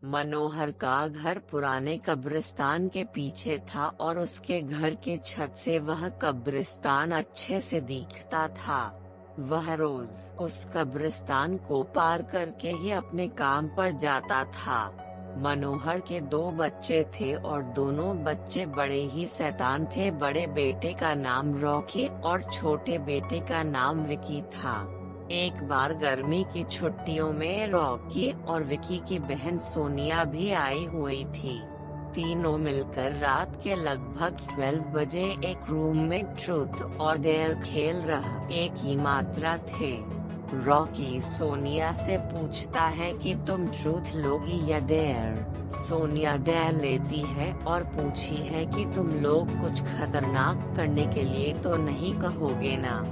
मनोहर का घर पुराने कब्रिस्तान के पीछे था और उसके घर के छत से वह कब्रिस्तान अच्छे से दिखता था। वह रोज उस कब्रिस्तान को पार करके ही अपने काम पर जाता था। मनोहर के 2 बच्चे थे और दोनों बच्चे बड़े ही शैतान थे। बड़े बेटे का नाम रॉकी और छोटे बेटे का नाम विकी था। एक बार गर्मी की छुट्टियों में रॉकी और विकी की बहन सोनिया भी आई हुई थी। तीनों मिलकर रात के लगभग 12 बजे एक रूम में ट्रूथ और डेयर खेल रहे एक ही मात्रा थे। रॉकी सोनिया से पूछता है कि तुम ट्रूथ लोगी या डेयर। सोनिया डेयर लेती है और पूछी है कि तुम लोग कुछ खतरनाक करने के लिए तो नहीं कहोगे ना।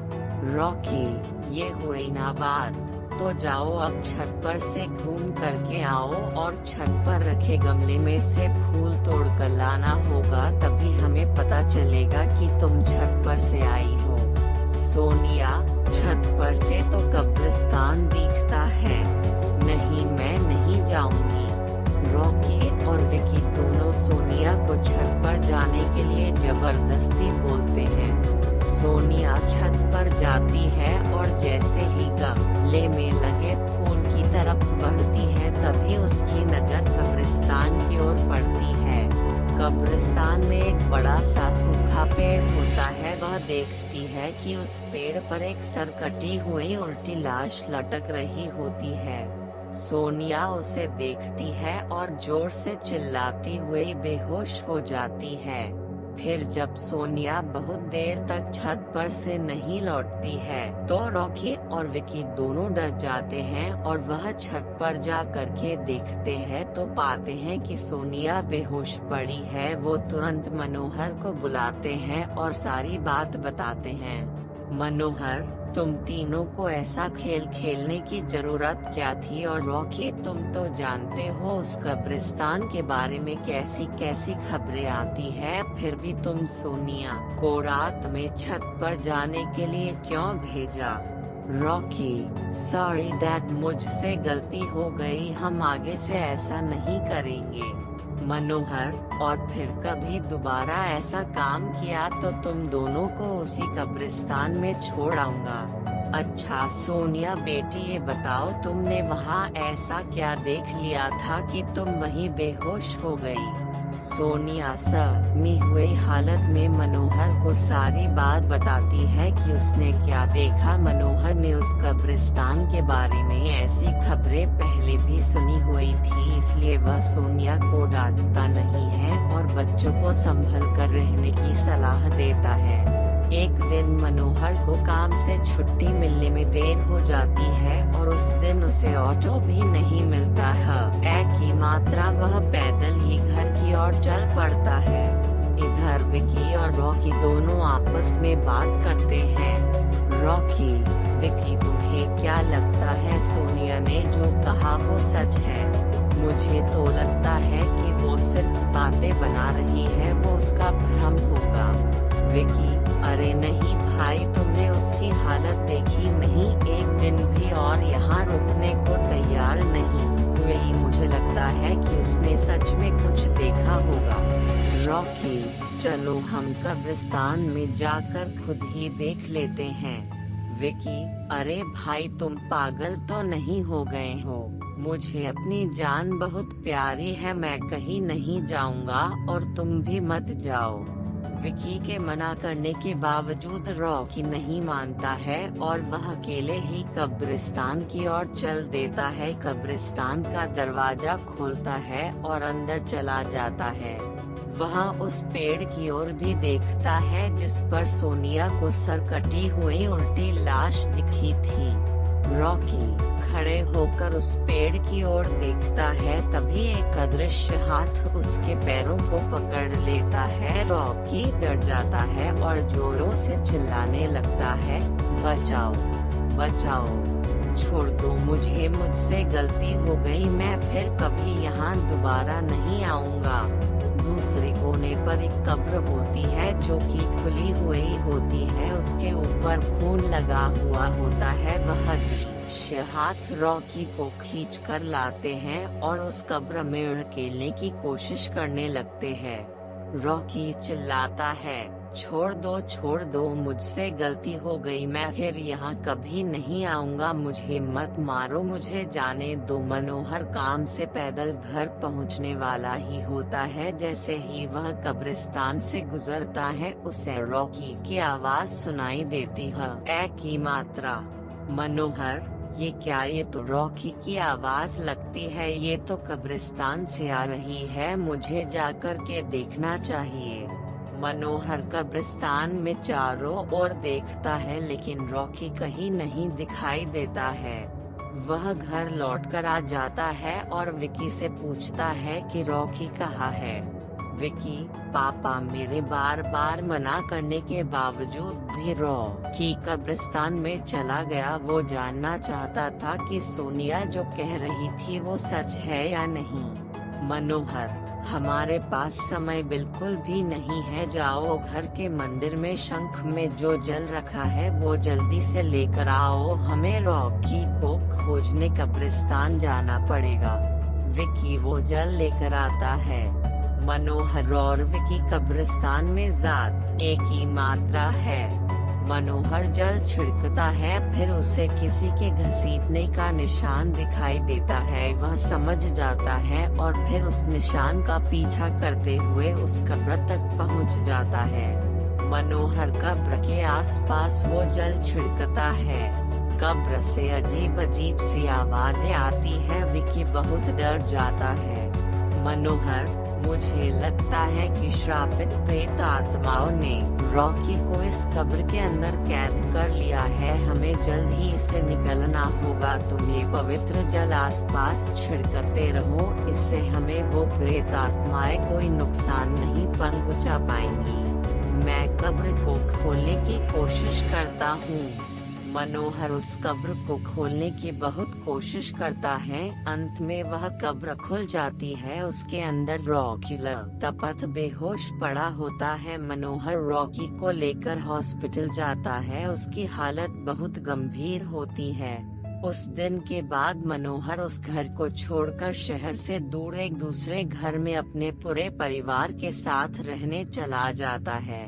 रॉकी, ये हुई ना बात, तो जाओ अब छत पर से घूम करके आओ और छत पर रखे गमले में से फूल तोड़ कर लाना होगा, तभी हमें पता चलेगा कि तुम छत पर से आई हो। सोनिया, छत पर से तो कब्रिस्तान दिखता है। नहीं, मैं नहीं जाऊंगी। रॉकी और विकी दोनों सोनिया को छत पर जाने के लिए जबरदस्ती बोलते हैं। सोनिया छत पर जाती है और जैसे ही गमले में लगे फूल की तरफ बढ़ती है तभी उसकी नजर कब्रिस्तान की ओर पड़ती है। कब्रिस्तान में एक बड़ा सा सूखा पेड़ होता है। वह देखती है कि उस पेड़ पर एक सरकटी हुई उल्टी लाश लटक रही होती है। सोनिया उसे देखती है और जोर से चिल्लाती हुई बेहोश हो जाती है। फिर जब सोनिया बहुत देर तक छत पर से नहीं लौटती है तो रॉकी और विकी दोनों डर जाते हैं और वह छत पर जा करके देखते हैं तो पाते हैं कि सोनिया बेहोश पड़ी है। वो तुरंत मनोहर को बुलाते हैं और सारी बात बताते हैं। मनोहर, तुम तीनों को ऐसा खेल खेलने की जरूरत क्या थी? और रॉकी, तुम तो जानते हो उस कब्रिस्तान के बारे में कैसी कैसी खबरें आती है, फिर भी तुम सोनिया को रात में छत पर जाने के लिए क्यों भेजा? रॉकी, सॉरी डैड, मुझसे गलती हो गई, हम आगे से ऐसा नहीं करेंगे। मनोहर, और फिर कभी दोबारा ऐसा काम किया तो तुम दोनों को उसी कब्रिस्तान में छोड़ आऊंगा। अच्छा सोनिया बेटी, ये बताओ तुमने वहाँ ऐसा क्या देख लिया था कि तुम वहीं बेहोश हो गई? सोनिया सहमी हुई हालत में मनोहर को सारी बात बताती है कि उसने क्या देखा। मनोहर ने उस कब्रिस्तान के बारे में ऐसी खबरें पहले भी सुनी हुई थी, इसलिए वह सोनिया को डांटता नहीं है और बच्चों को संभल कर रहने की सलाह देता है। एक दिन मनोहर को काम से छुट्टी मिलने में देर हो जाती है और उस दिन उसे ऑटो भी नहीं मिलता है। एक ही मात्रा वह पैदल ही घर की ओर चल पड़ता है। इधर विकी और रॉकी दोनों आपस में बात करते हैं। रॉकी, विकी, तुम्हें क्या लगता है सोनिया ने जो कहा वो सच है? मुझे तो लगता है कि वो सिर्फ बातें बना रही है, वो उसका भ्रम होगा। विकी, अरे नहीं भाई, तुमने उसकी हालत देखी नहीं, एक दिन भी और यहाँ रुकने को तैयार नहीं हुई। मुझे लगता है कि उसने सच में कुछ देखा होगा। रॉकी, चलो हम कब्रिस्तान में जाकर खुद ही देख लेते हैं। विकी, अरे भाई तुम पागल तो नहीं हो गए हो? मुझे अपनी जान बहुत प्यारी है, मैं कहीं नहीं जाऊंगा और तुम भी मत जाओ। विकी के मना करने के बावजूद रॉकी नहीं मानता है और वह अकेले ही कब्रिस्तान की ओर चल देता है। कब्रिस्तान का दरवाजा खोलता है और अंदर चला जाता है। वह उस पेड़ की ओर भी देखता है जिस पर सोनिया को सरकटी हुई उल्टी लाश दिखी थी। रॉकी खड़े होकर उस पेड़ की ओर देखता है, तभी एक अदृश्य हाथ उसके पैरों को पकड़ लेता है। रॉकी डर जाता है और जोरों से चिल्लाने लगता है, बचाओ बचाओ, छोड़ दो मुझे, मुझसे गलती हो गई, मैं फिर कभी यहाँ दोबारा नहीं आऊँगा। दूसरे कोने पर एक कब्र होती है जो कि खुली हुई होती है, उसके ऊपर खून लगा हुआ होता है। वह अदृश्य हाथ रॉकी को खींचकर लाते हैं और उस कब्र में धकेलने की कोशिश करने लगते हैं। रॉकी चिल्लाता है, छोड़ दो, मुझसे गलती हो गई, मैं फिर यहाँ कभी नहीं आऊँगा, मुझे मत मारो, मुझे जाने दो। मनोहर काम से पैदल घर पहुँचने वाला ही होता है। जैसे ही वह कब्रिस्तान से गुजरता है उसे रॉकी की आवाज सुनाई देती है, ए की मात्रा। मनोहर, ये क्या? ये तो रॉकी की आवाज लगती है, ये तो कब्रिस्तान से आ रही है, मुझे जाकर के देखना चाहिए। मनोहर कब्रिस्तान में चारों ओर देखता है लेकिन रॉकी कहीं नहीं दिखाई देता है। वह घर लौटकर आ जाता है और विकी से पूछता है कि रॉकी कहाँ है। विकी, पापा मेरे बार बार मना करने के बावजूद भी रॉकी कब्रिस्तान में चला गया। वो जानना चाहता था कि सोनिया जो कह रही थी वो सच है या नहीं। मनोहर, हमारे पास समय बिल्कुल भी नहीं है, जाओ घर के मंदिर में शंख में जो जल रखा है वो जल्दी से लेकर आओ, हमें रॉकी को खोजने कब्रिस्तान जाना पड़ेगा। विकी वो जल लेकर आता है। मनोहर और विकी कब्रिस्तान में जात एक ही मात्रा है। मनोहर जल छिड़कता है, फिर उसे किसी के घसीटने का निशान दिखाई देता है। वह समझ जाता है और फिर उस निशान का पीछा करते हुए उस कब्र तक पहुंच जाता है। मनोहर कब्र के आसपास वो जल छिड़कता है। कब्र से अजीब अजीब सी आवाजें आती है। विकी बहुत डर जाता है। मनोहर, मुझे लगता है कि श्रापित प्रेत आत्माओं ने रॉकी को इस कब्र के अंदर कैद कर लिया है, हमें जल्द ही इसे निकलना होगा। तुम ये पवित्र जल आसपास छिड़कते रहो, इससे हमें वो प्रेत आत्माएं कोई नुकसान नहीं पहुंचा पाएंगी। मैं कब्र को खोलने की कोशिश करता हूँ। मनोहर उस कब्र को खोलने की बहुत कोशिश करता है। अंत में वह कब्र खुल जाती है। उसके अंदर रॉकी लथपथ बेहोश पड़ा होता है। मनोहर रॉकी को लेकर हॉस्पिटल जाता है। उसकी हालत बहुत गंभीर होती है। उस दिन के बाद मनोहर उस घर को छोड़कर शहर से दूर एक दूसरे घर में अपने पूरे परिवार के साथ रहने चला जाता है।